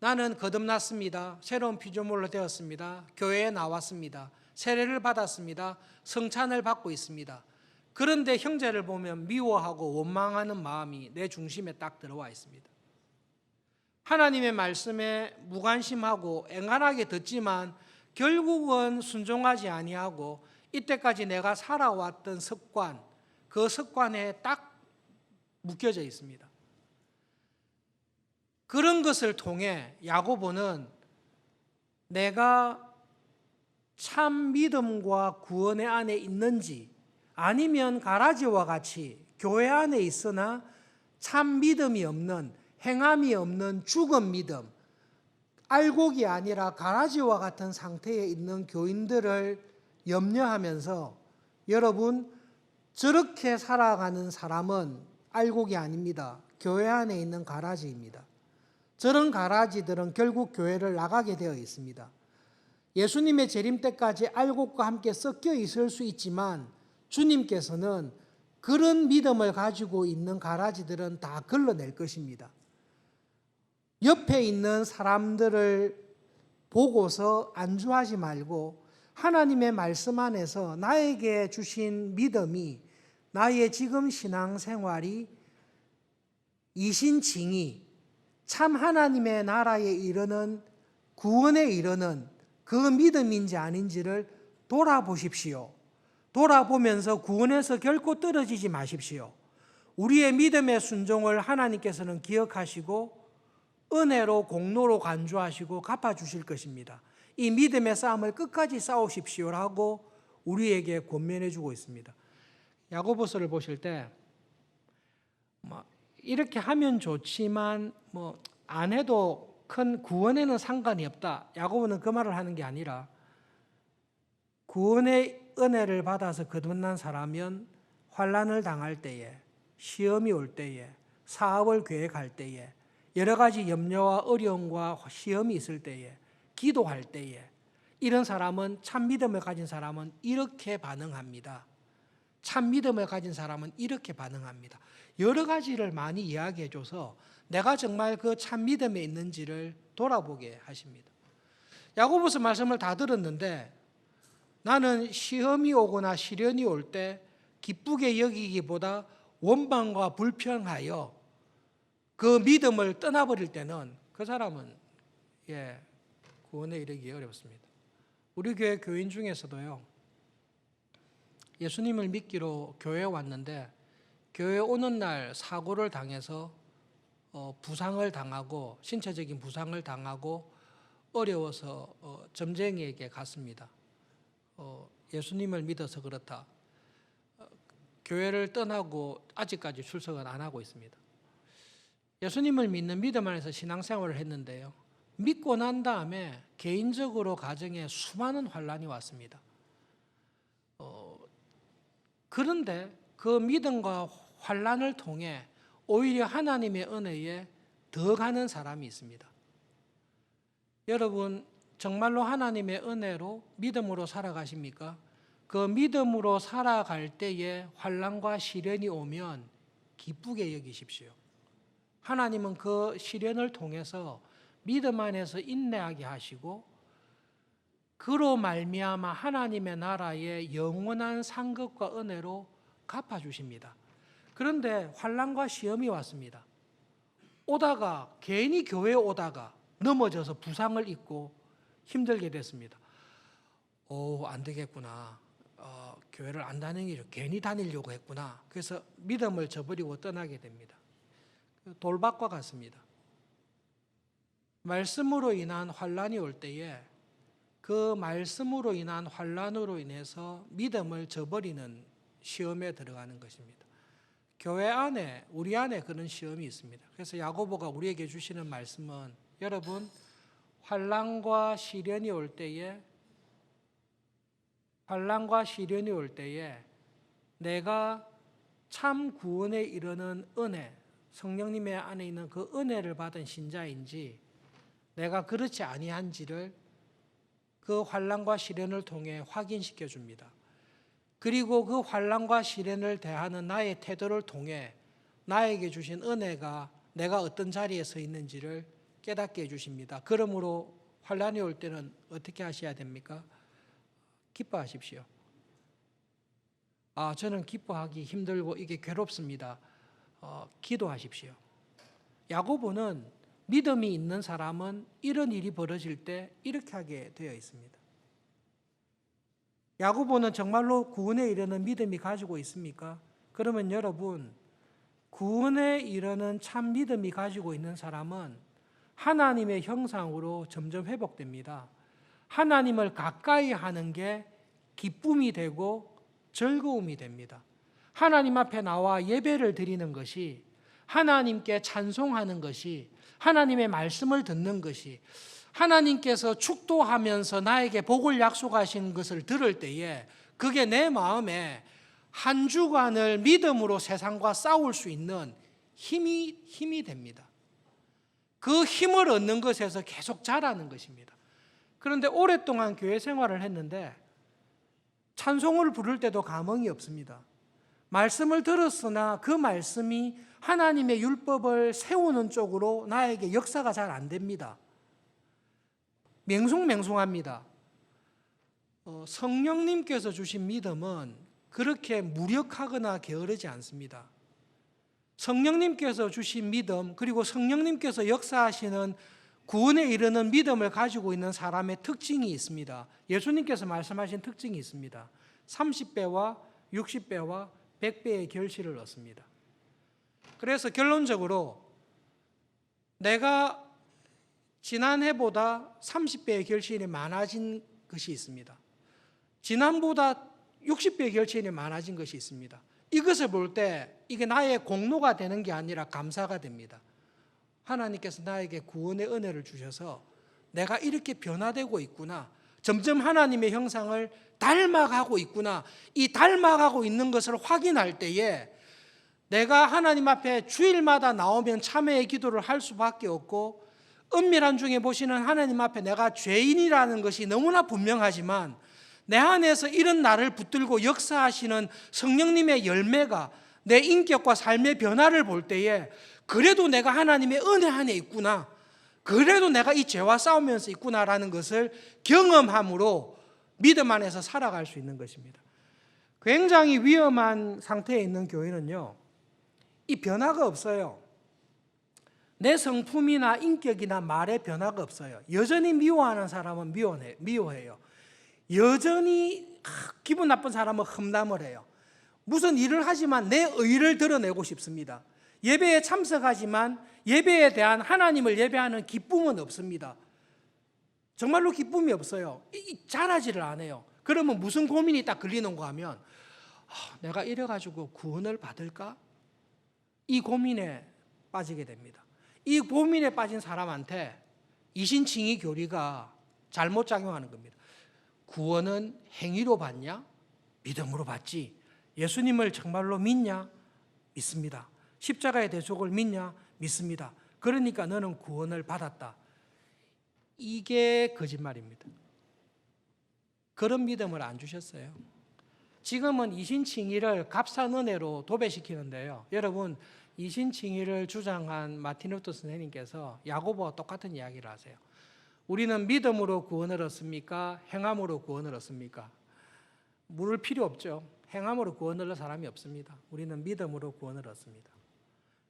나는 거듭났습니다. 새로운 피조물로 되었습니다. 교회에 나왔습니다. 세례를 받았습니다. 성찬을 받고 있습니다. 그런데 형제를 보면 미워하고 원망하는 마음이 내 중심에 딱 들어와 있습니다. 하나님의 말씀에 무관심하고 앵간하게 듣지만 결국은 순종하지 아니하고 이때까지 내가 살아왔던 습관, 그 습관에 딱 묶여져 있습니다. 그런 것을 통해 야고보는 내가 참 믿음과 구원의 안에 있는지, 아니면 가라지와 같이 교회 안에 있으나 참 믿음이 없는, 행함이 없는 죽은 믿음, 알곡이 아니라 가라지와 같은 상태에 있는 교인들을 염려하면서, 여러분, 저렇게 살아가는 사람은 알곡이 아닙니다. 교회 안에 있는 가라지입니다. 저런 가라지들은 결국 교회를 나가게 되어 있습니다. 예수님의 재림 때까지 알곡과 함께 섞여 있을 수 있지만 주님께서는 그런 믿음을 가지고 있는 가라지들은 다 걸러낼 것입니다. 옆에 있는 사람들을 보고서 안주하지 말고 하나님의 말씀 안에서 나에게 주신 믿음이, 나의 지금 신앙생활이, 이신칭이 참 하나님의 나라에 이르는, 구원에 이르는 그 믿음인지 아닌지를 돌아보십시오. 돌아보면서 구원에서 결코 떨어지지 마십시오. 우리의 믿음의 순종을 하나님께서는 기억하시고 은혜로 공로로 간주하시고 갚아주실 것입니다. 이 믿음의 싸움을 끝까지 싸우십시오라고 우리에게 권면해 주고 있습니다. 야고보서를 보실 때 이렇게 하면 좋지만 안 해도 큰 구원에는 상관이 없다. 야고보는 그 말을 하는 게 아니라, 구원의 은혜를 받아서 거듭난 사람은 환난을 당할 때에, 시험이 올 때에, 사업을 계획할 때에, 여러 가지 염려와 어려움과 시험이 있을 때에, 기도할 때에, 이런 사람은, 참 믿음을 가진 사람은 이렇게 반응합니다. 참 믿음을 가진 사람은 이렇게 반응합니다. 여러 가지를 많이 이야기해 줘서 내가 정말 그 참 믿음에 있는지를 돌아보게 하십니다. 야고보서 말씀을 다 들었는데 나는 시험이 오거나 시련이 올 때 기쁘게 여기기보다 원망과 불평하여 그 믿음을 떠나버릴 때는 그 사람은 구원에 이르기 어렵습니다. 우리 교회 교인 중에서도요, 예수님을 믿기로 교회에 왔는데 교회에 오는 날 사고를 당해서 부상을 당하고, 신체적인 부상을 당하고 어려워서 점쟁이에게 갔습니다. 예수님을 믿어서 그렇다. 교회를 떠나고 아직까지 출석은 안 하고 있습니다. 예수님을 믿는 믿음 안에서 신앙생활을 했는데요, 믿고 난 다음에 개인적으로 가정에 수많은 환난이 왔습니다. 그런데 그 믿음과 환난을 통해 오히려 하나님의 은혜에 더 가는 사람이 있습니다. 여러분, 정말로 하나님의 은혜로 믿음으로 살아가십니까? 그 믿음으로 살아갈 때에 환난과 시련이 오면 기쁘게 여기십시오. 하나님은 그 시련을 통해서 믿음 안에서 인내하게 하시고, 그로 말미암아 하나님의 나라의 영원한 상급과 은혜로 갚아주십니다. 그런데 환난과 시험이 왔습니다. 오다가, 괜히 교회에 오다가 넘어져서 부상을 입고 힘들게 됐습니다. 안 되겠구나. 교회를 안 다니기로 괜히 다니려고 했구나. 그래서 믿음을 저버리고 떠나게 됩니다. 돌박과 같습니다. 말씀으로 인한 환난이 올 때에 그 말씀으로 인한 환난으로 인해서 믿음을 저버리는 시험에 들어가는 것입니다. 교회 안에, 우리 안에 그런 시험이 있습니다. 그래서 야고보가 우리에게 주시는 말씀은, 여러분, 환난과 시련이 올 때에 내가 참 구원에 이르는 은혜, 성령님의 안에 있는 그 은혜를 받은 신자인지 내가 그렇지 아니한지를 그 환난과 시련을 통해 확인시켜 줍니다. 그리고 그 환난과 시련을 대하는 나의 태도를 통해 나에게 주신 은혜가 내가 어떤 자리에 서 있는지를 깨닫게 해주십니다. 그러므로 환난이 올 때는 어떻게 하셔야 됩니까? 기뻐하십시오. 저는 기뻐하기 힘들고 이게 괴롭습니다. 기도하십시오. 야고보는 믿음이 있는 사람은 이런 일이 벌어질 때 이렇게 하게 되어 있습니다. 야고보는 정말로 구원에 이르는 믿음이 가지고 있습니까? 그러면 여러분, 구원에 이르는 참 믿음이 가지고 있는 사람은 하나님의 형상으로 점점 회복됩니다. 하나님을 가까이 하는 게 기쁨이 되고 즐거움이 됩니다. 하나님 앞에 나와 예배를 드리는 것이, 하나님께 찬송하는 것이, 하나님의 말씀을 듣는 것이, 하나님께서 축도하면서 나에게 복을 약속하신 것을 들을 때에 그게 내 마음에 한 주간을 믿음으로 세상과 싸울 수 있는 힘이 됩니다. 그 힘을 얻는 것에서 계속 자라는 것입니다. 그런데 오랫동안 교회 생활을 했는데 찬송을 부를 때도 감흥이 없습니다. 말씀을 들었으나 그 말씀이 하나님의 율법을 세우는 쪽으로 나에게 역사가 잘 안 됩니다. 맹숭맹숭합니다. 성령님께서 주신 믿음은 그렇게 무력하거나 게으르지 않습니다. 성령님께서 주신 믿음, 그리고 성령님께서 역사하시는 구원에 이르는 믿음을 가지고 있는 사람의 특징이 있습니다. 예수님께서 말씀하신 특징이 있습니다. 30배와 60배와 100배의 결실을 얻습니다. 그래서 결론적으로 내가 지난해보다 30배의 결실이 많아진 것이 있습니다. 지난보다 60배의 결실이 많아진 것이 있습니다. 이것을 볼 때 이게 나의 공로가 되는 게 아니라 감사가 됩니다. 하나님께서 나에게 구원의 은혜를 주셔서 내가 이렇게 변화되고 있구나, 점점 하나님의 형상을 닮아가고 있구나, 이 닮아가고 있는 것을 확인할 때에 내가 하나님 앞에 주일마다 나오면 참회의 기도를 할 수밖에 없고, 은밀한 중에 보시는 하나님 앞에 내가 죄인이라는 것이 너무나 분명하지만 내 안에서 이런 나를 붙들고 역사하시는 성령님의 열매가 내 인격과 삶의 변화를 볼 때에 그래도 내가 하나님의 은혜 안에 있구나, 그래도 내가 이 죄와 싸우면서 있구나라는 것을 경험함으로 믿음 안에서 살아갈 수 있는 것입니다. 굉장히 위험한 상태에 있는 교회는요, 이 변화가 없어요. 내 성품이나 인격이나 말에 변화가 없어요. 여전히 미워하는 사람은 미워해요. 여전히 기분 나쁜 사람은 험담을 해요. 무슨 일을 하지만 내 의를 드러내고 싶습니다. 예배에 참석하지만 예배에 대한 하나님을 예배하는 기쁨은 없습니다. 정말로 기쁨이 없어요. 잘하지를 않아요. 그러면 무슨 고민이 딱 걸리는가 하면 내가 이래가지고 구원을 받을까? 이 고민에 빠지게 됩니다. 이 고민에 빠진 사람한테 이신칭의 교리가 잘못 작용하는 겁니다. 구원은 행위로 받냐? 믿음으로 받지. 예수님을 정말로 믿냐? 믿습니다. 십자가의 대속을 믿냐? 믿습니다. 그러니까 너는 구원을 받았다. 이게 거짓말입니다. 그런 믿음을 안 주셨어요. 지금은 이신칭의를 값싼 은혜로 도배시키는데요. 여러분, 이신칭의를 주장한 마틴 루터 선생님께서 야고보와 똑같은 이야기를 하세요. 우리는 믿음으로 구원을 얻습니까? 행함으로 구원을 얻습니까? 물을 필요 없죠. 행함으로 구원을 얻는 사람이 없습니다. 우리는 믿음으로 구원을 얻습니다.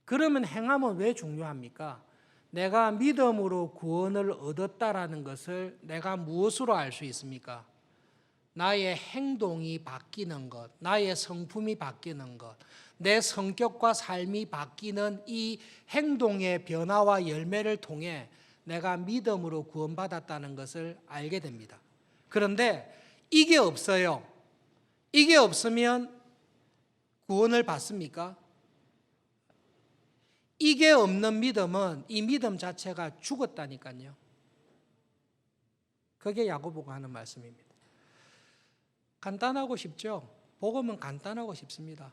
그러면 행함은 왜 중요합니까? 내가 믿음으로 구원을 얻었다라는 것을 내가 무엇으로 알 수 있습니까? 나의 행동이 바뀌는 것, 나의 성품이 바뀌는 것, 내 성격과 삶이 바뀌는 이 행동의 변화와 열매를 통해 내가 믿음으로 구원받았다는 것을 알게 됩니다. 그런데 이게 없어요. 이게 없으면 구원을 받습니까? 이게 없는 믿음은 이 믿음 자체가 죽었다니까요. 그게 야고보가 하는 말씀입니다. 간단하고 쉽죠? 복음은 간단하고 쉽습니다.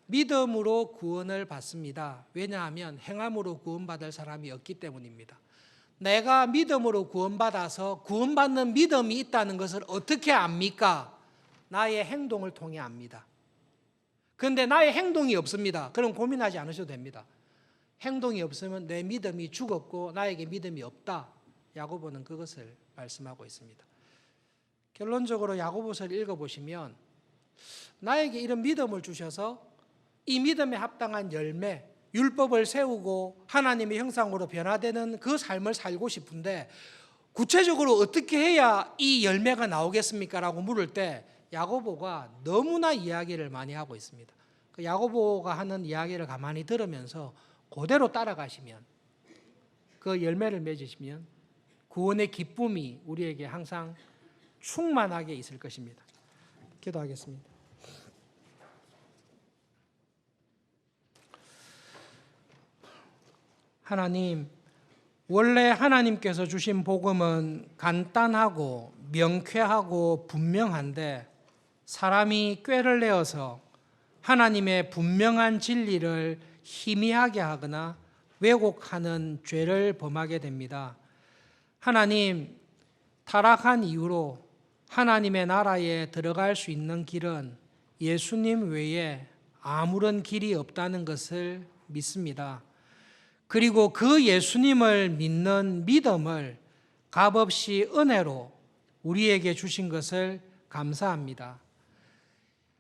믿음으로 구원을 받습니다. 왜냐하면 행함으로 구원받을 사람이 없기 때문입니다. 내가 믿음으로 구원받아서 구원받는 믿음이 있다는 것을 어떻게 압니까? 나의 행동을 통해 압니다. 그런데 나의 행동이 없습니다. 그럼 고민하지 않으셔도 됩니다. 행동이 없으면 내 믿음이 죽었고 나에게 믿음이 없다. 야고보는 그것을 말씀하고 있습니다. 결론적으로 야고보서를 읽어보시면 나에게 이런 믿음을 주셔서 이 믿음에 합당한 열매, 율법을 세우고 하나님의 형상으로 변화되는 그 삶을 살고 싶은데 구체적으로 어떻게 해야 이 열매가 나오겠습니까? 라고 물을 때 야고보가 너무나 이야기를 많이 하고 있습니다. 그 야고보가 하는 이야기를 가만히 들으면서 그대로 따라가시면, 그 열매를 맺으시면 구원의 기쁨이 우리에게 항상 충만하게 있을 것입니다. 기도하겠습니다. 하나님, 원래 하나님께서 주신 복음은 간단하고 명쾌하고 분명한데 사람이 꾀를 내어서 하나님의 분명한 진리를 희미하게 하거나 왜곡하는 죄를 범하게 됩니다. 하나님, 타락한 이후로 하나님의 나라에 들어갈 수 있는 길은 예수님 외에 아무런 길이 없다는 것을 믿습니다. 그리고 그 예수님을 믿는 믿음을 값없이 은혜로 우리에게 주신 것을 감사합니다.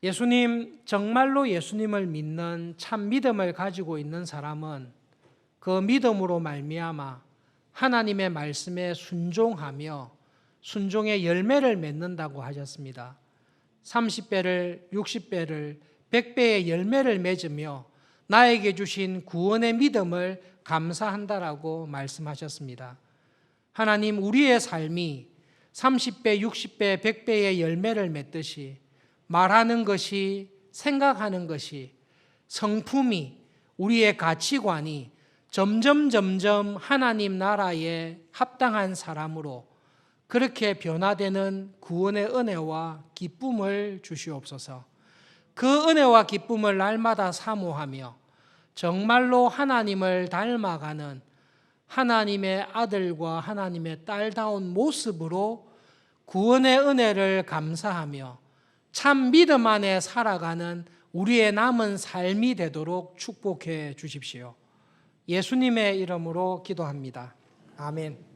예수님, 정말로 예수님을 믿는 참 믿음을 가지고 있는 사람은 그 믿음으로 말미암아 하나님의 말씀에 순종하며 순종의 열매를 맺는다고 하셨습니다. 30배를, 60배를, 100배의 열매를 맺으며 나에게 주신 구원의 믿음을 감사한다라고 말씀하셨습니다. 하나님, 우리의 삶이 30배, 60배, 100배의 열매를 맺듯이 말하는 것이, 생각하는 것이, 성품이, 우리의 가치관이 점점 하나님 나라에 합당한 사람으로 그렇게 변화되는 구원의 은혜와 기쁨을 주시옵소서. 그 은혜와 기쁨을 날마다 사모하며 정말로 하나님을 닮아가는 하나님의 아들과 하나님의 딸다운 모습으로 구원의 은혜를 감사하며 참 믿음 안에 살아가는 우리의 남은 삶이 되도록 축복해 주십시오. 예수님의 이름으로 기도합니다. 아멘.